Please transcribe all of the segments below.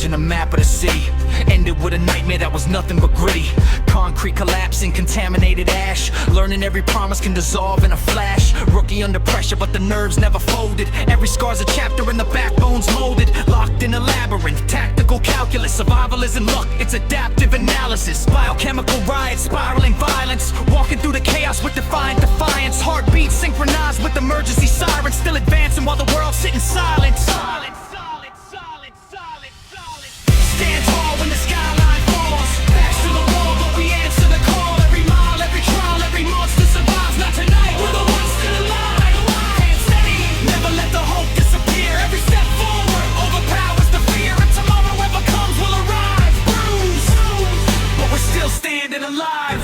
imagine a map of the city. Ended with a nightmare that was nothing but gritty. Concrete collapsing, contaminated ash. Learning every promise can dissolve in a flash. Rookie under pressure, but the nerves never folded. Every scar's a chapter and the backbone's molded. Locked in a labyrinth, tactical calculus. Survival isn't luck, it's adaptive analysis. Biochemical riot, spiraling violence. Walking through the chaos with defiant defiance. Heartbeat synchronized with emergency sirens. Still advancing while the world's sitting silent. Stand tall when the skyline falls. Backs to the wall, but we answer the call. Every mile, every trial, every monster survives. Not tonight, we're the ones still alive. Hands steady, never let the hope disappear. Every step forward overpowers the fear. If tomorrow ever comes, we'll arrive. Bruised, but we're still standing alive.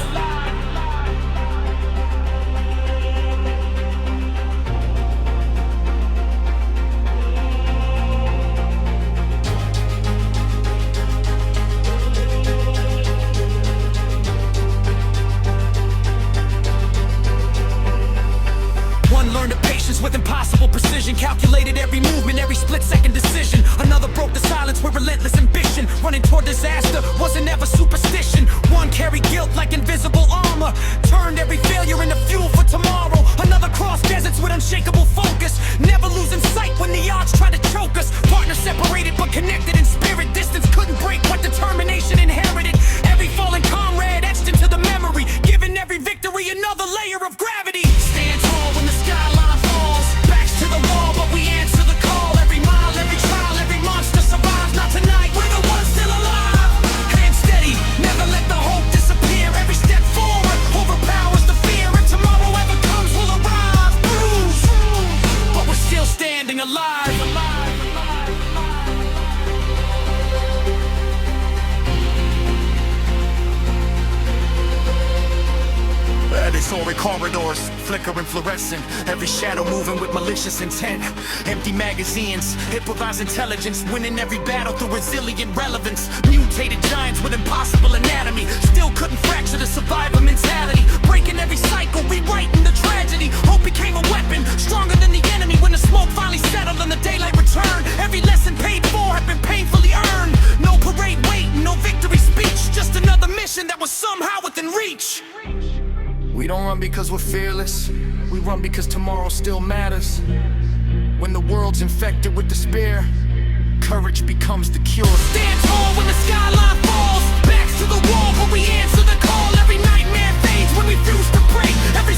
Learned the patience with impossible precision. Calculated every movement, every split-second decision. Another broke the silence with relentless ambition. Running toward disaster wasn't ever superstition. One carried guilt like invisible armor. Turned every failure into fuel for tomorrow. Another crossed deserts with unshakable focus. Never losing sight when the odds try to choke us. Partners separated but connected in spirit. Distance couldn't break what determination inherited. Every fallen comrade etched into the memory. Giving every victory another layer of gravity. Stand tall when the skyline falls. Backs to the wall, but we answer the call. Every mile, every trial, every monster survives. Not tonight, we're the ones still alive. Hands steady, never let the hope disappear. Every step forward overpowers the fear. If tomorrow ever comes, we'll arrive. Bruised, but we're still standing alive. It's horrid corridors, flickering fluorescent. Every shadow moving with malicious intent. Empty magazines, improvised intelligence. Winning every battle through resilient relevance. Mutated giants with impossible anatomy. Still couldn't fracture the survivor mentality. Breaking every cycle, rewriting the tragedy. Hope became a weapon, stronger than the enemy. When the smoke finally settled and the daylight returned. Every lesson paid for had been painfully earned. No parade waiting, no victory speech. Just another mission that was somehow within reach. We don't run because we're fearless. We run because tomorrow still matters. When the world's infected with despair, courage becomes the cure. Stand tall when the skyline falls. Backs to the wall, but we answer the call. Every nightmare fades when we refuse to break. Every